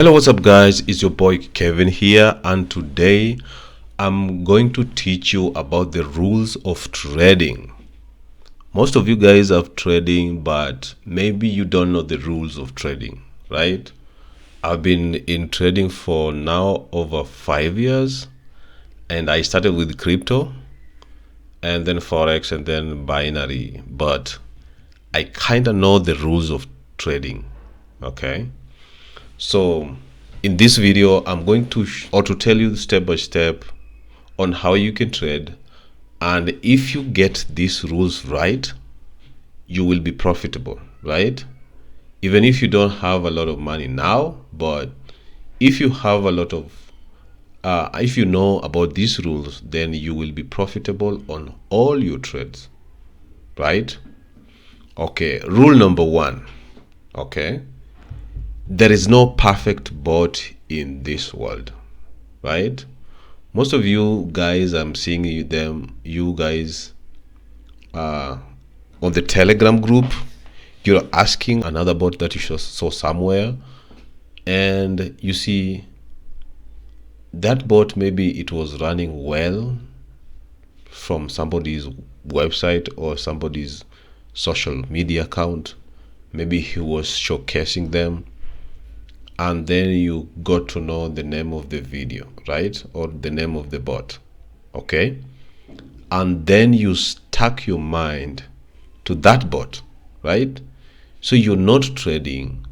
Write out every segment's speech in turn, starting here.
Hello, what's up guys? It's your boy Kevin here, and today I'm going to teach you about the rules of trading. Most of you guys are trading, but maybe you don't know the rules of trading, right? I've been in trading for now over 5 years, and I started with crypto and then forex and then binary, but I kind of know the rules of trading. Okay, so in this video, I'm going to tell you step by step on how you can trade. And if you get these rules right, you will be profitable, right? Even if you don't have a lot of money now, but if you have a lot of, if you know about these rules, then you will be profitable on all your trades, right? Okay, rule number one, okay? There is no perfect bot in this world, right? Most of you guys, I'm seeing you guys on the Telegram group, you're asking another bot that you saw somewhere, and you see that bot, maybe it was running well from somebody's website or somebody's social media account. Maybe he was showcasing them, and then you got to know the name of the video, right? Or the name of the bot, okay? And then you stuck your mind to that bot, right? So you're not trading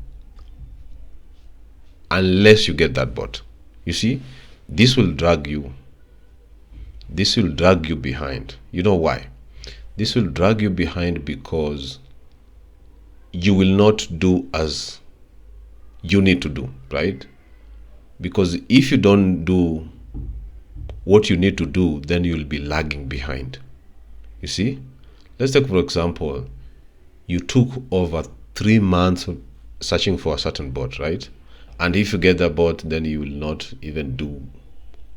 unless you get that bot. You see, this will drag you. This will drag you behind. You know why? This will drag you behind because you will not do as you need to do, right? Because if you don't do what you need to do, then you'll be lagging behind. You see, let's take for example, you took over 3 months searching for a certain bot, right? And if you get that bot, then you will not even do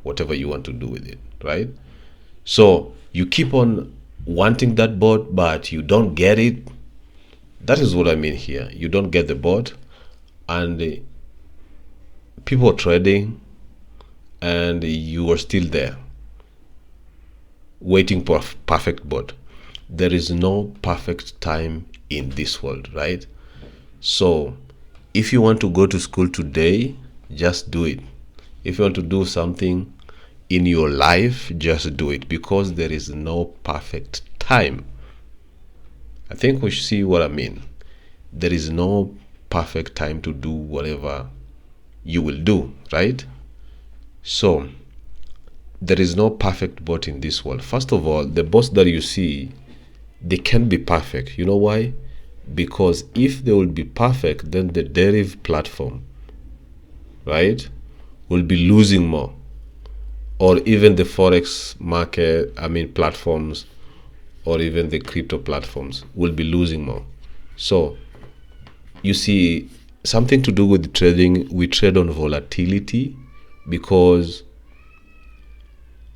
whatever you want to do with it, right? So you keep on wanting that bot, but you don't get it. That is what I mean here. You don't get the bot, and people are trading, and you are still there waiting for a perfect bot. There is no perfect time in this world, right? So if you want to go to school today, just do it. If you want to do something in your life, just do it, because there is no perfect time. I think we see what I mean. There is no perfect time to do whatever you will do, right? So there is no perfect bot in this world. First of all, the bots that you see, they can't be perfect. You know why? Because if they will be perfect, then the Deriv platform, right, will be losing more. Or even the forex market, platforms, or even the crypto platforms will be losing more. So you see, something to do with trading, we trade on volatility, because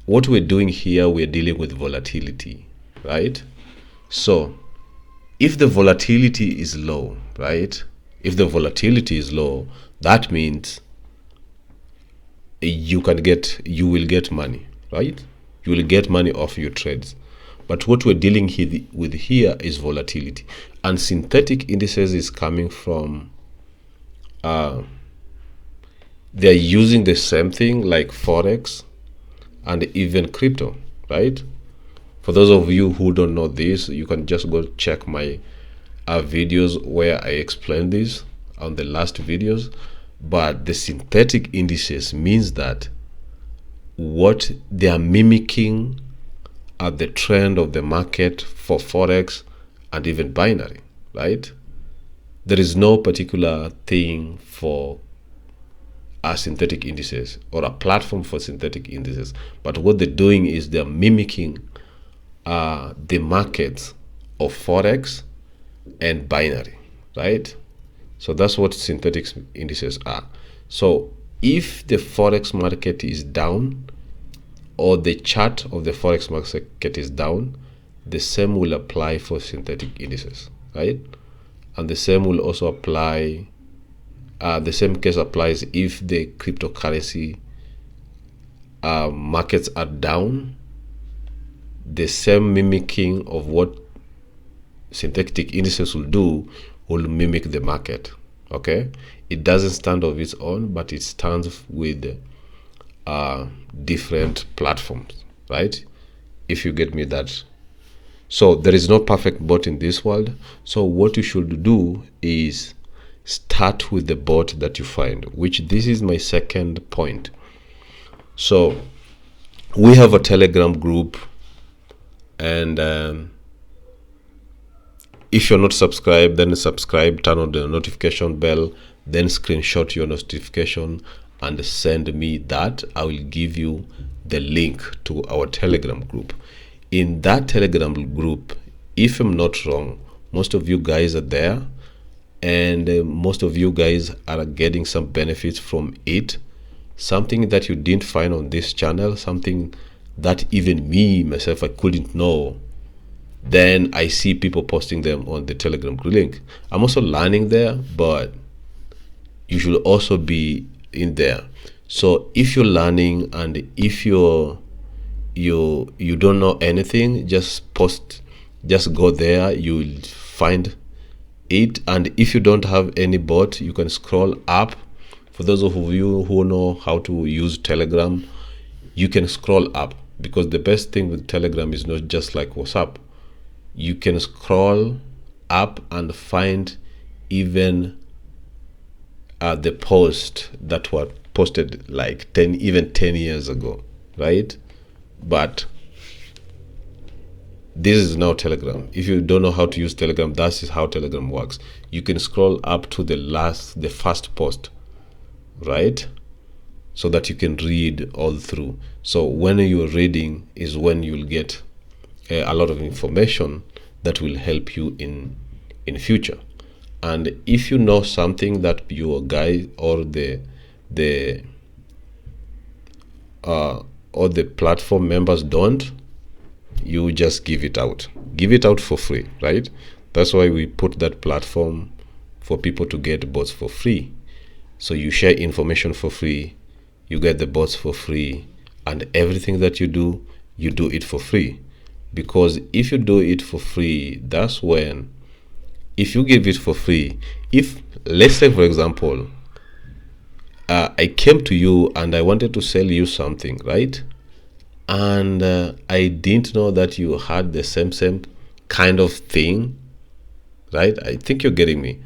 what we're doing here, we're dealing with volatility, right? So if the volatility is low, right? If the volatility is low, that means you will get money, right? You will get money off your trades. But what we're dealing with here is volatility, and synthetic indices is coming from they're using the same thing like forex and even crypto, right? For those of you who don't know this, you can just go check my videos where I explain this on the last videos. But the synthetic indices means that what they are mimicking are the trend of the market for forex and even binary, right? There is no particular thing for synthetic indices or a platform for synthetic indices, but what they're doing is they're mimicking the markets of forex and binary, right? So that's what synthetic indices are. So if the forex market is down, or the chart of the forex market is down, the same will apply for synthetic indices, right? And the same will also apply The same case applies if the cryptocurrency markets are down. The same mimicking of what synthetic indices will do will mimic the market. Okay, it doesn't stand of its own, but it stands with different platforms, right? If you get me that. So there is no perfect bot in this world. So what you should do is start with the bot that you find, which this is my second point. So we have a Telegram group, and if you're not subscribed, then subscribe, turn on the notification bell, then screenshot your notification and send me that. I will give you the link to our Telegram group. In that Telegram group, if I'm not wrong, most of you guys are there, and most of you guys are getting some benefits from it. Something that you didn't find on this channel, something that even me myself I couldn't know. Then I see people posting them on the Telegram group link. I'm also learning there, but you should also be in there. So if you're learning and if you don't know anything, just go there, you'll find it. And if you don't have any bot, you can scroll up. For those of you who know how to use Telegram, you can scroll up, because the best thing with Telegram is not just like WhatsApp. You can scroll up and find even the post that were posted like 10 years ago, right? But this is now Telegram. If you don't know how to use Telegram, that is how Telegram works. You can scroll up to the first post, right? So that you can read all through. So when you're reading is when you'll get a lot of information that will help you in future. And if you know something that your guy or the platform members don't, you just give it out for free, right? That's why we put that platform for people to get bots for free. So you share information for free, you get the bots for free, and everything that you do it for free. Because if you do it for free, that's when, if you give it for free, if let's say for example I came to you and I wanted to sell you something, right? And I didn't know that you had the same kind of thing, right? I think you're getting me.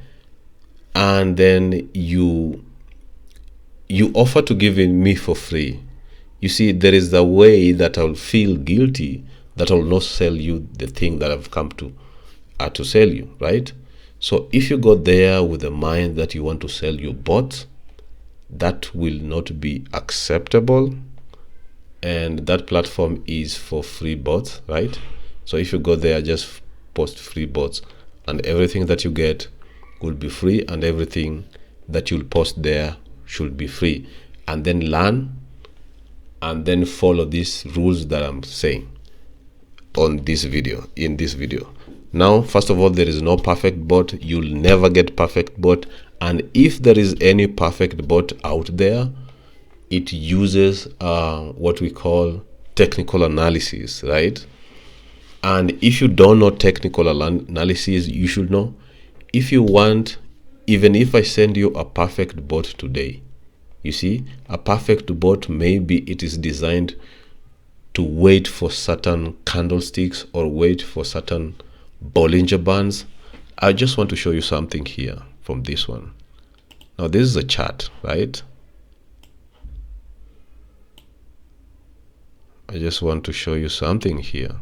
And then you offer to give it me for free. You see, there is a way that I'll feel guilty that I'll not sell you the thing that I've come to sell you, right? So if you go there with the mind that you want to sell your bot, that will not be acceptable. And that platform is for free bots, right? So if you go there, just post free bots, and everything that you get will be free, and everything that you'll post there should be free. And then learn and then follow these rules that I'm saying on this video, in this video. Now, first of all, there is no perfect bot. You'll never get perfect bot. And if there is any perfect bot out there, it uses what we call technical analysis, right? And if you don't know technical analysis, you should know. If you want, even if I send you a perfect bot today, you see, a perfect bot, maybe it is designed to wait for certain candlesticks or wait for certain Bollinger Bands. I just want to show you something here from this one. Now this is a chart, right? I just want to show you something here.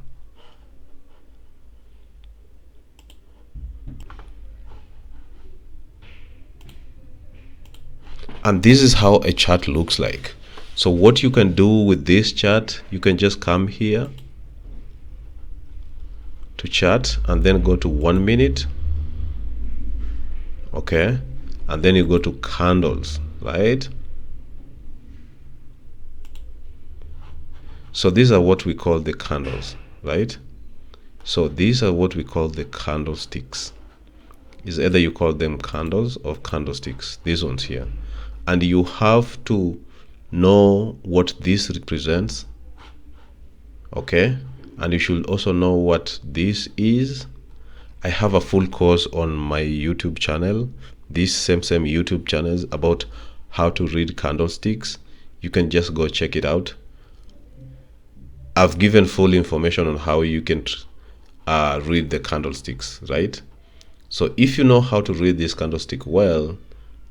And this is how a chart looks like. So what you can do with this chart, you can just come here to chart and then go to 1 minute. Okay. And then you go to candles, right? So these are what we call the candles, right? So these are what we call the candlesticks. is either you call them candles or candlesticks, these ones here, and you have to know what this represents, okay? And you should also know what this is. I have a full course on my YouTube channel, this same YouTube channels, about how to read candlesticks. You can just go check it out. I've given full information on how you can read the candlesticks, right? So if you know how to read this candlestick well,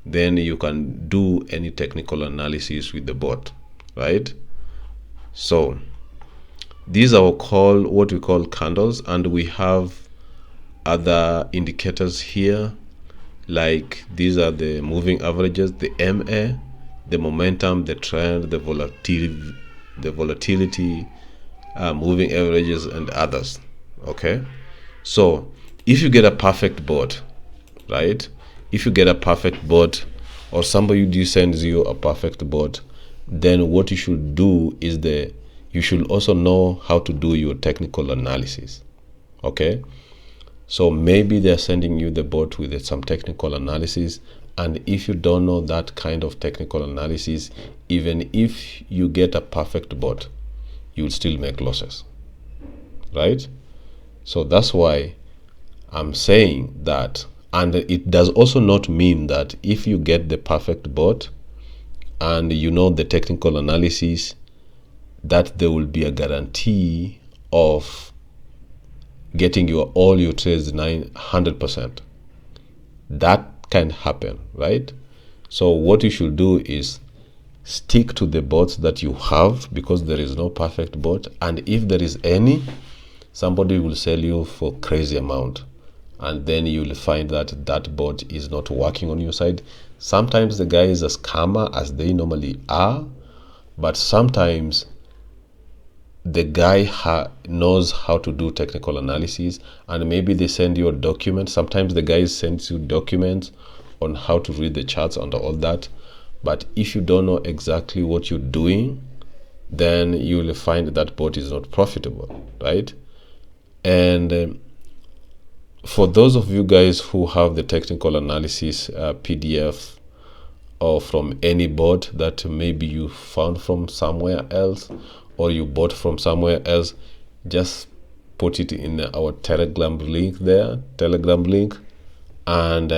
then you can do any technical analysis with the bot, right? So these are what we call candles, and we have other indicators here, like these are the moving averages, the MA, the momentum, the trend, the volatility, moving averages, and others. Okay, so if you get a perfect bot, right? If you get a perfect bot, or somebody sends you a perfect bot, then what you should do is you should also know how to do your technical analysis. Okay, so maybe they're sending you the bot with some technical analysis, and if you don't know that kind of technical analysis, even if you get a perfect bot, you'll still make losses, right? So that's why I'm saying that. And it does also not mean that if you get the perfect bot and you know the technical analysis, that there will be a guarantee of getting all your trades 100%. That can happen, right? So what you should do is stick to the bots that you have, because there is no perfect bot, and if there is any, somebody will sell you for crazy amount, and then you'll find that that bot is not working on your side. Sometimes the guy is a scammer, as they normally are, but sometimes the guy knows how to do technical analysis, and maybe they send you a document. Sometimes the guy sends you documents on how to read the charts and all that, but if you don't know exactly what you're doing, then you will find that bot is not profitable, right? And for those of you guys who have the technical analysis PDF or from any bot that maybe you found from somewhere else or you bought from somewhere else, just put it in our Telegram link there, and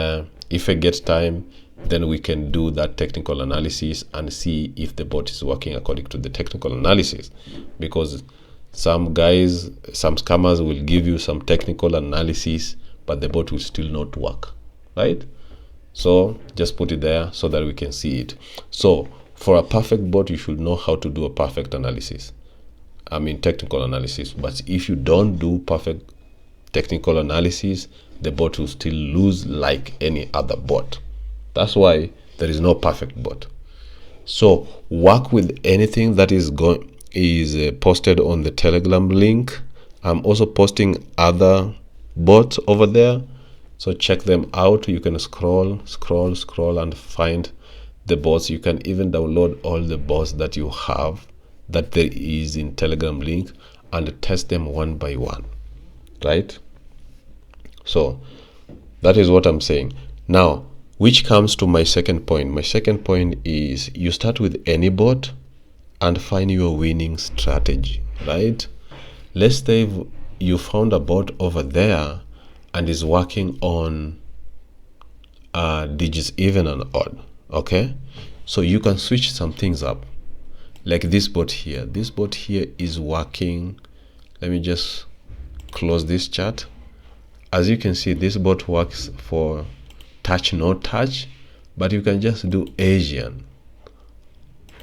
if I get time, then we can do that technical analysis and see if the bot is working according to the technical analysis. Because some guys, some scammers will give you some technical analysis, but the bot will still not work, right? So just put it there so that we can see it. So for a perfect bot, you should know how to do a perfect analysis. I mean technical analysis. But if you don't do perfect technical analysis, the bot will still lose like any other bot. That's why there is no perfect bot. So work with anything that is posted on the Telegram link. I'm also posting other bots over there, so check them out. You can scroll and find the bots. You can even download all the bots that you have that there is in Telegram link and test them one by one, right? So that is what I'm saying now, which comes to my second point. My second point is you start with any bot and find your winning strategy, right? Let's say you found a bot over there and is working on digits even and odd, okay? So you can switch some things up, like this bot here. This bot here is working. Let me just close this chart. As you can see, this bot works for touch, no touch, but you can just do Asian,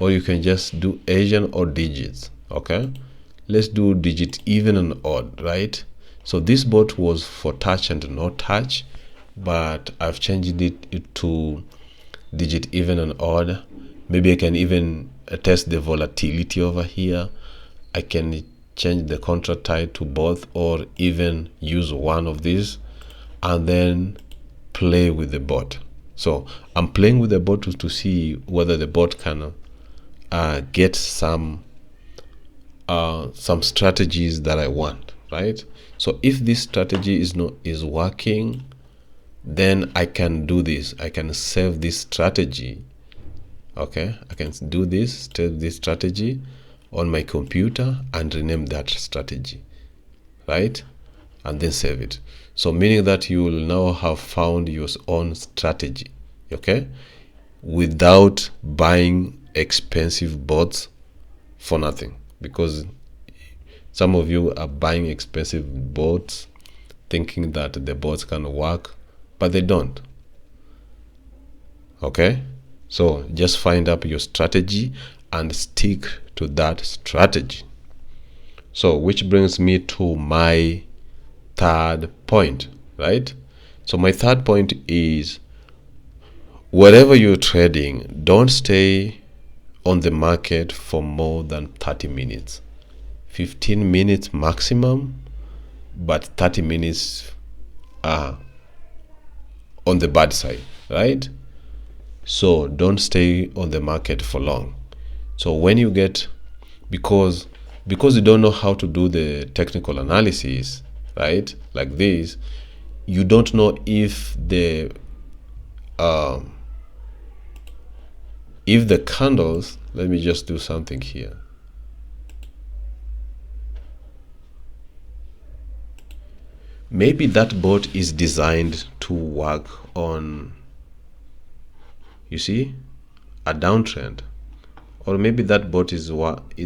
or you can just do Asian or digits, okay? Let's do digit even and odd, right? So this bot was for touch and no touch, but I've changed it to digit even and odd. Maybe I can even test the volatility over here. I can change the contract type to both, or even use one of these and then play with the bot. So I'm playing with the bot to see whether the bot can get some strategies that I want, right? So if this strategy is working, then I can do this. I can save this strategy. Okay, I can do this, save this strategy on my computer and rename that strategy, right? And then save it. So meaning that you will now have found your own strategy, okay, without buying expensive bots for nothing. Because some of you are buying expensive bots thinking that the bots can work, but they don't. Okay, so just find up your strategy and stick to that strategy. So which brings me to my third point, right? So my third point is, wherever you're trading, don't stay on the market for more than 30 minutes. 15 minutes maximum, but 30 minutes are on the bad side, right? So don't stay on the market for long. So when you get, because you don't know how to do the technical analysis, right, like this, you don't know if the candles, let me just do something here. Maybe that bot is designed to work on, you see, a downtrend, or maybe that bot is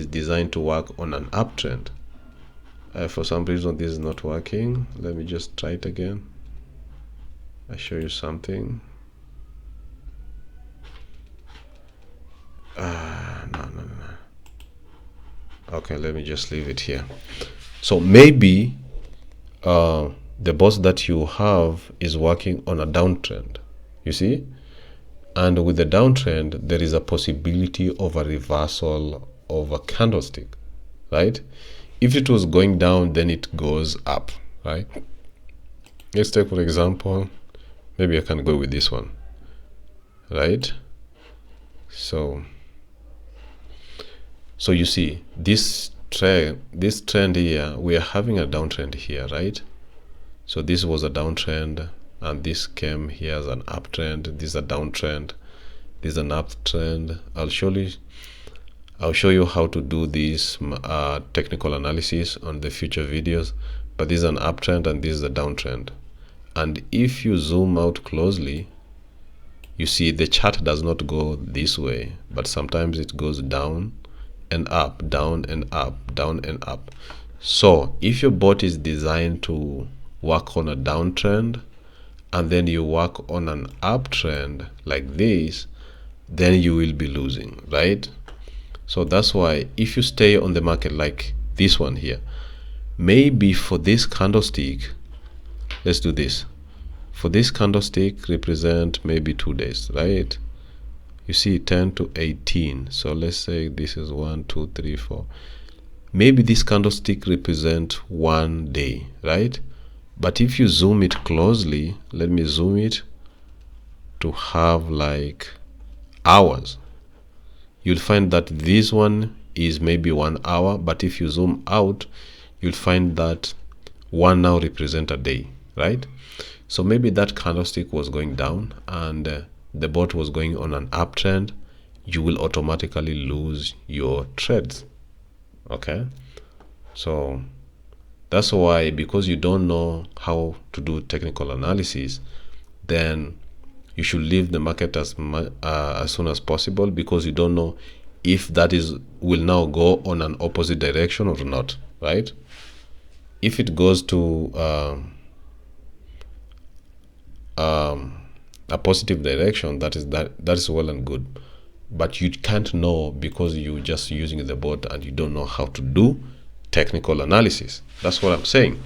designed to work on an uptrend. For some reason this is not working. Let me just try it again. I show you something. No. Okay, let me just leave it here. So maybe the bot that you have is working on a downtrend, you see, and with the downtrend there is a possibility of a reversal of a candlestick, right? If it was going down, then it goes up, right? Let's take, for example, maybe I can go with this one, right? So you see this trend here, we are having a downtrend here, right? So this was a downtrend, and this came here as an uptrend. This is a downtrend, this is an uptrend. I'll show you how to do this technical analysis on the future videos, but this is an uptrend and this is a downtrend. And if you zoom out closely, you see the chart does not go this way, but sometimes it goes down and up, down and up, down and up. So if your bot is designed to work on a downtrend and then you work on an uptrend like this, then you will be losing, right? So that's why if you stay on the market like this one here, maybe for this candlestick, let's do this. For this candlestick represent maybe 2 days, right? You see 10 to 18. So let's say this is 1, 2, 3, 4. Maybe this candlestick represent 1 day, right? But if you zoom it closely, let me zoom it to have like hours, you'll find that this one is maybe 1 hour, but if you zoom out, you'll find that 1 now represent a day, right? So maybe that candlestick was going down and the bot was going on an uptrend, you will automatically lose your trades. Okay, so that's why, because you don't know how to do technical analysis, then you should leave the market as soon as possible, because you don't know if that will now go on an opposite direction or not, right? If it goes to a positive direction, that is well and good, but you can't know because you're just using the bot and you don't know how to do technical analysis. That's what I'm saying.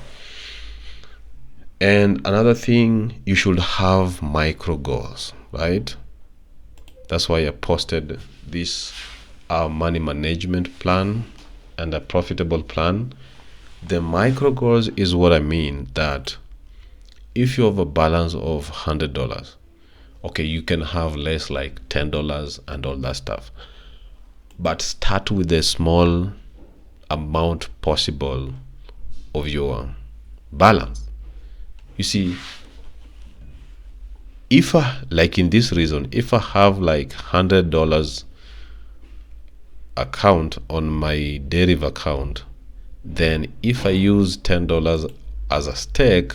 And another thing, you should have micro goals, right? That's why I posted this money management plan and a profitable plan. The micro goals is what I mean, that if you have a balance of $100, okay, you can have less, like $10 and all that stuff, but start with a small amount possible of your balance. You see, if like in this reason, if I have like $100 account on my Deriv account, then if I use $10 as a stake,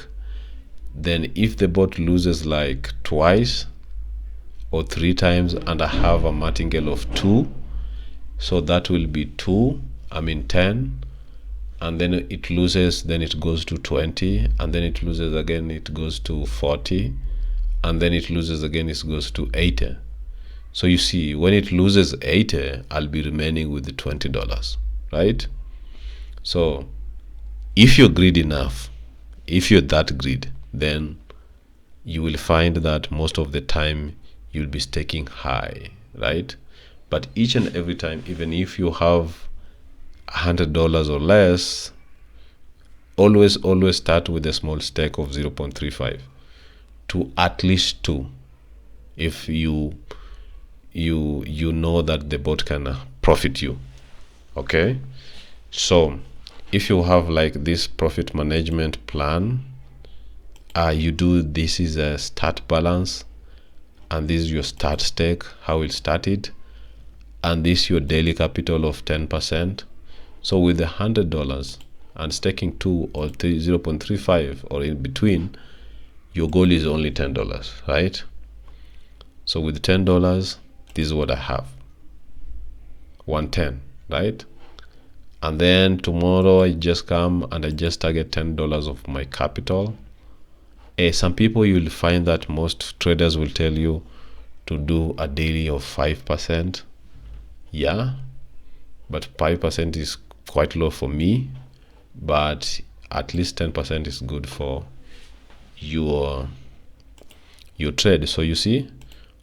then if the bot loses like twice or 3 times and I have a martingale of 2, so that will be 10, and then it loses, then it goes to 20, and then it loses again, it goes to 40, and then it loses again, it goes to 80. So you see, when it loses 80, I'll be remaining with the $20, right? So if you're greedy enough, if you're that greedy, then you will find that most of the time you'll be staking high, right? But each and every time, even if you have $100 or less, always start with a small stake of 0.35 to at least 2, if you know that the bot can profit you. Okay, so if you have like this profit management plan, you do, this is a start balance, and this is your start stake, how we'll start it, and this is your daily capital of 10%. So with the $100 and staking 2 or 0.35 or in between, your goal is only $10, right? So with $10, this is what I have, 110, right? And then tomorrow I just come and I just target $10 of my capital. Some people, you will find that most traders will tell you to do a daily of 5%. Yeah, but 5% is quite low for me, but at least 10% is good for your trade. So you see,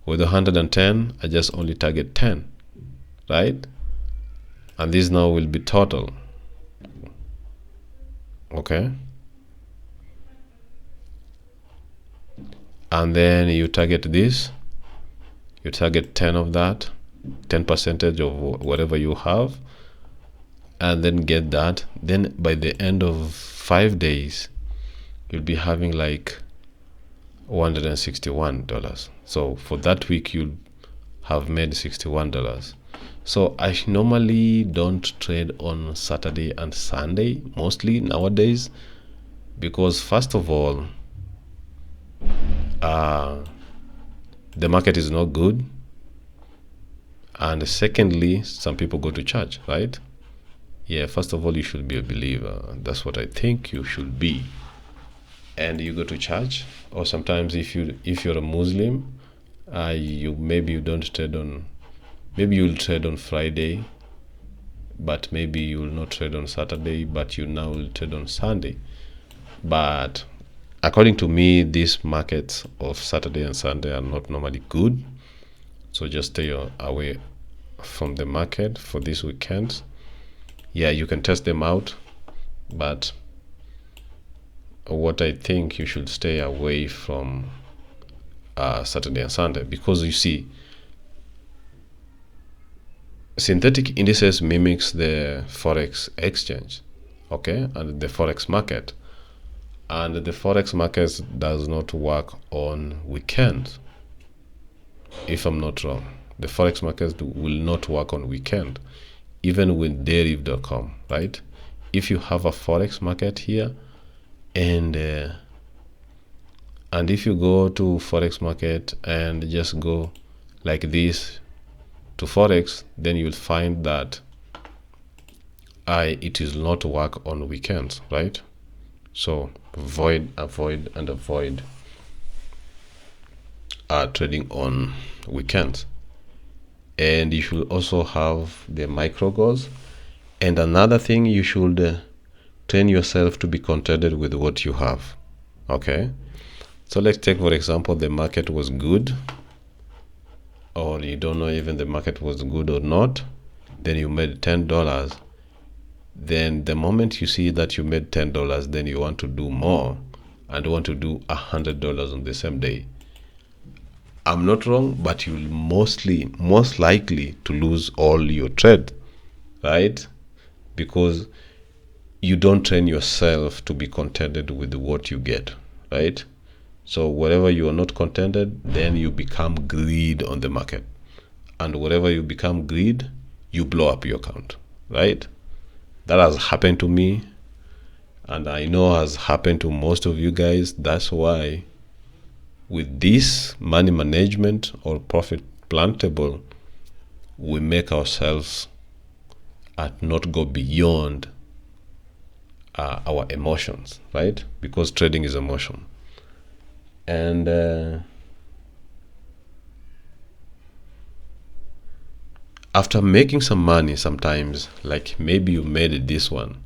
with 110, I just only target 10, right? And this now will be total. Okay, and then you target this, you target 10 of that, 10% of whatever you have, and then get that. Then by the end of 5 days, you'll be having like $161. So for that week, you'll have made $61. So I normally don't trade on Saturday and Sunday mostly nowadays, because first of all, the market is not good, and secondly, some people go to church, right? Yeah, first of all, you should be a believer. That's what I think you should be. And you go to church, or sometimes if you're a Muslim, maybe you don't trade on, maybe you'll trade on Friday, but maybe you will not trade on Saturday, but you now will trade on Sunday. But according to me, these markets of Saturday and Sunday are not normally good. So just stay away from the market for this weekend. Yeah, you can test them out, but what I think, you should stay away from Saturday and Sunday, because you see, synthetic indices mimics the forex exchange, okay, and the forex market, and the forex market does not work on weekends. If I'm not wrong, the forex market will not work on weekend, even with Deriv.com, right? If you have a forex market here, and if you go to forex market and just go like this to forex, then you'll find that it will not work on weekends, right? So avoid trading on weekends. And you should also have the micro goals. And another thing, you should train yourself to be contented with what you have. Okay, so let's take, for example, the market was good, or you don't know even the market was good or not, then you made $10. Then the moment you see that you made $10, then you want to do more and want to do $100 on the same day. I'm not wrong, but you'll most likely to lose all your trade, right? Because you don't train yourself to be contented with what you get, right? So wherever you are not contented, then you become greed on the market. And wherever you become greed, you blow up your account, right? That has happened to me, and I know has happened to most of you guys. That's why with this money management or profit plan table, we make ourselves not go beyond our emotions, right? Because trading is emotion. And after making some money, sometimes, like maybe you made this one,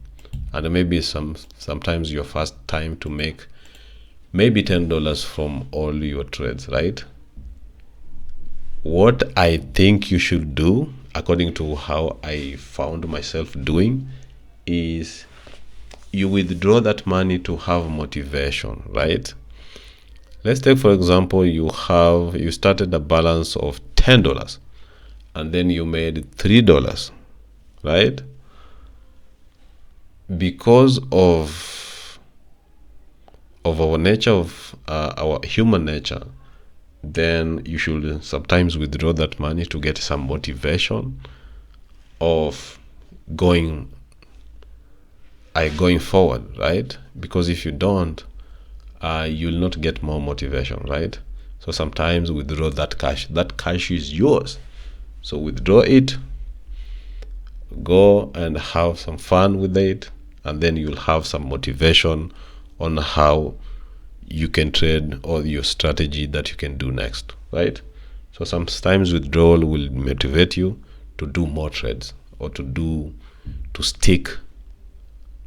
and maybe sometimes your first time to make maybe $10 from all your trades, right? What I think you should do, according to how I found myself doing, is you withdraw that money to have motivation, right? Let's take, for example, you started a balance of $10 and then you made $3, right? Because of our nature, of our human nature, then you should sometimes withdraw that money to get some motivation of going forward, right? Because if you don't, you'll not get more motivation, right? So sometimes withdraw that cash. That cash is yours. So withdraw it, go and have some fun with it, and then you'll have some motivation on how you can trade or your strategy that you can do next, right? So sometimes withdrawal will motivate you to do more trades or to stick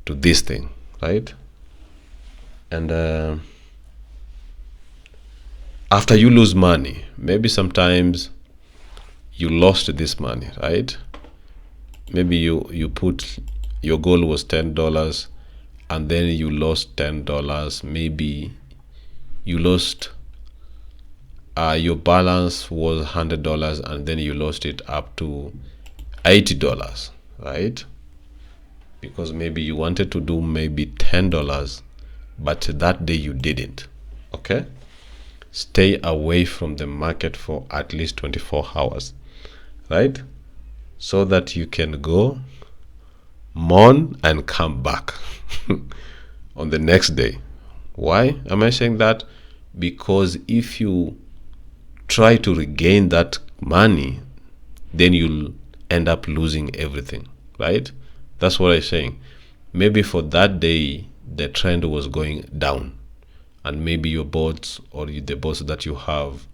to this thing, right? And after you lose money, maybe sometimes you lost this money, right? Maybe you put your goal was $10 and then you lost $10. Maybe you lost your balance was $100 and then you lost it up to $80, right? Because maybe you wanted to do maybe $10, but that day you didn't. Okay, stay away from the market for at least 24 hours, right? So that you can go mourn and come back on the next day. Why am I saying that? Because if you try to regain that money, then you'll end up losing everything, right? That's what I'm saying. Maybe for that day the trend was going down, and maybe your bots or the bots that you have,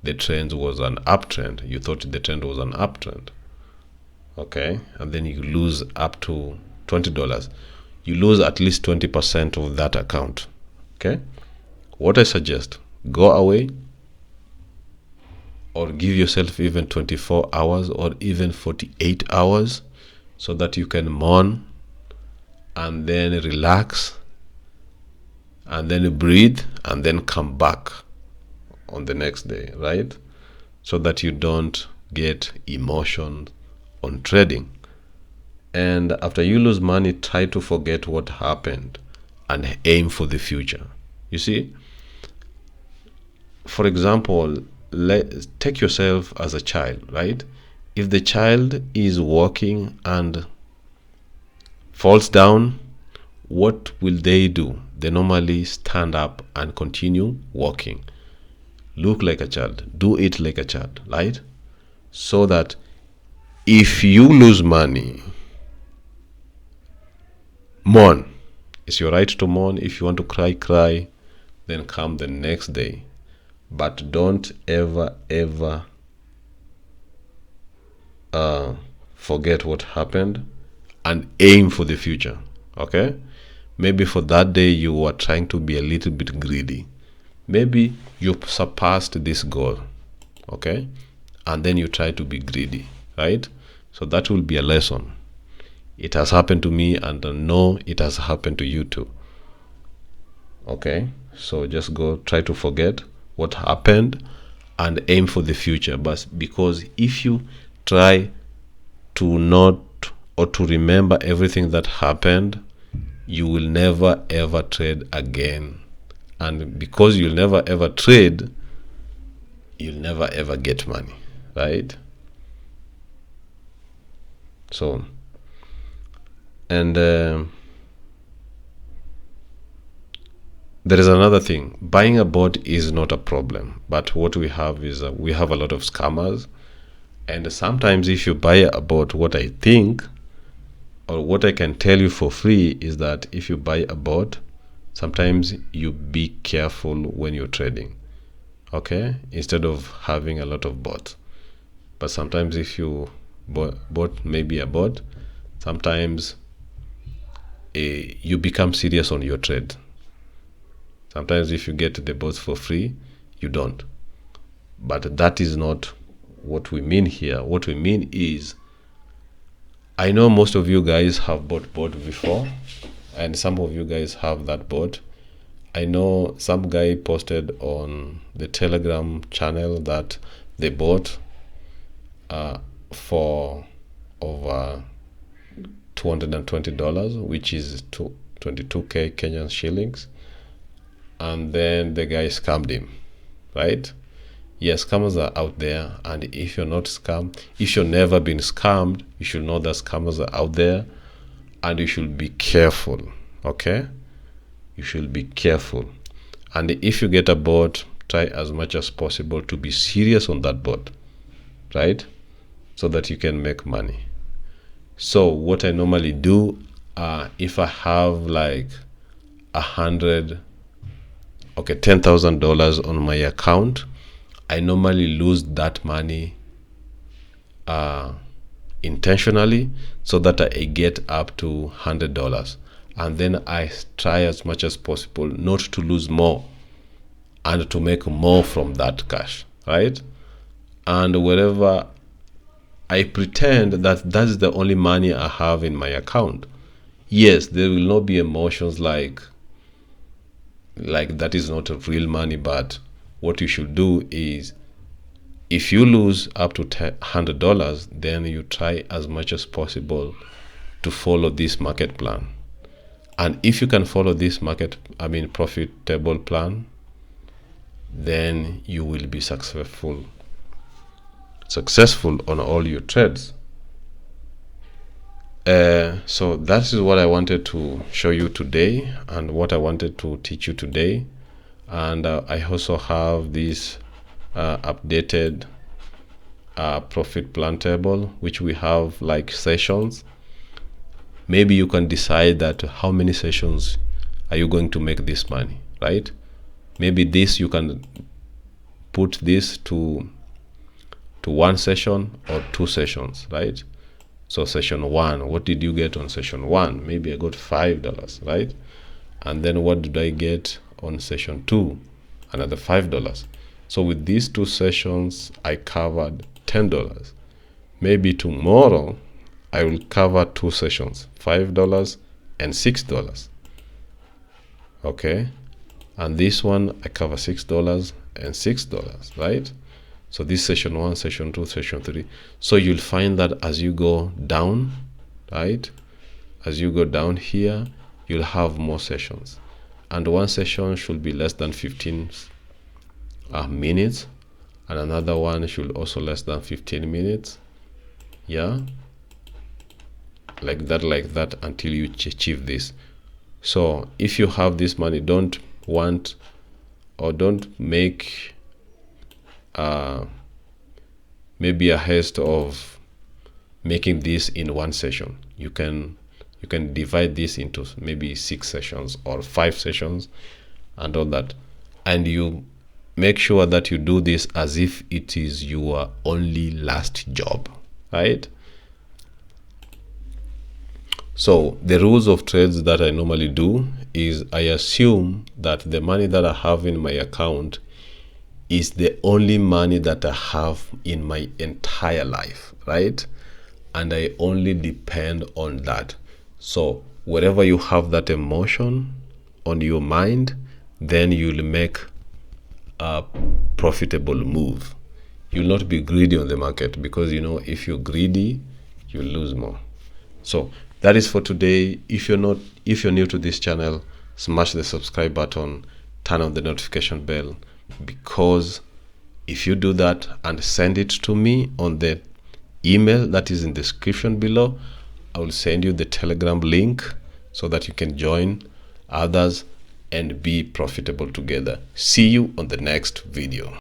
the trend was an uptrend. You thought the trend was an uptrend, okay? And then you lose up to $20. You lose at least 20% of that account, okay? What I suggest, go away or give yourself even 24 hours or even 48 hours so that you can mourn and then relax and then breathe and then come back on the next day, right? So that you don't get emotion on trading. And after you lose money, try to forget what happened and aim for the future. You see, for example, take yourself as a child, right? If the child is walking and falls down, what will they do? They normally stand up and continue walking. Look like a child, do it like a child, right? So that if you lose money, mourn. It's your right to mourn. If you want to cry, cry, then come the next day. But don't ever forget what happened and aim for the future, okay? Maybe for that day you were trying to be a little bit greedy. Maybe you surpassed this goal, okay? And then you try to be greedy, right? So that will be a lesson. It has happened to me, and I know it has happened to you too, okay? So just go try to forget what happened and aim for the future. But because if you try to not or to remember everything that happened, you will never ever trade again And because you'll never ever trade, you'll never ever get money, right? So, and there is another thing. Buying a bot is not a problem, but what we have is we have a lot of scammers. And sometimes if you buy a bot, what I think, or what I can tell you for free, is that if you buy a bot, sometimes you be careful when you're trading, okay, instead of having a lot of bots. But sometimes if you bought maybe a bot, sometimes you become serious on your trade. Sometimes if you get the bots for free, you don't. But that is not what we mean here. What we mean is, I know most of you guys have bought bot before, and some of you guys have that bot. I know some guy posted on the Telegram channel that they bought for over $220, which is 22k Kenyan shillings, and then the guy scammed him, right? Yes, scammers are out there, and if you're not scammed, if you've never been scammed, you should know that scammers are out there, and you should be careful, okay? You should be careful. And if you get a bot, try as much as possible to be serious on that bot, right? So that you can make money. So what I normally do, if I have like $10,000 on my account, I normally lose that money intentionally, so that I get up to $100, and then I try as much as possible not to lose more and to make more from that cash, right? And wherever I pretend that that's the only money I have in my account, yes, there will not be emotions like that is not a real money. But what you should do is, if you lose up to $100, then you try as much as possible to follow this market plan. And if you can follow this profitable plan, then you will be successful on all your trades. So that is what I wanted to show you today, and what I wanted to teach you today. And I also have this updated profit plan table, which we have like sessions. Maybe you can decide that how many sessions are you going to make this money, right? Maybe this, you can put this to one session or two sessions, right? So session one, what did you get on session one? Maybe I got $5, right? And then what did I get on session two? Another $5. So with these two sessions, I covered $10. Maybe tomorrow I will cover two sessions, $5 and $6. Okay, and this one I cover $6 and $6, right? So this session one, session two, session three. So you'll find that as you go down, right, as you go down here, you'll have more sessions, and one session should be less than 15 minutes, and another one should also less than 15 minutes. Yeah, like that until you achieve this. So if you have this money, don't make maybe a haste of making this in one session. You can divide this into maybe 6 sessions or 5 sessions and all that, and you make sure that you do this as if it is your only last job, right? So the rules of trades that I normally do is, I assume that the money that I have in my account is the only money that I have in my entire life, right? And I only depend on that. So wherever you have that emotion on your mind, then you'll make a profitable move. You'll not be greedy on the market, because if you're greedy, you lose more. So that is for today. If you're new to this channel, smash the subscribe button, turn on the notification bell, because if you do that and send it to me on the email that is in the description below, I will send you the Telegram link so that you can join others and be profitable together. See you on the next video.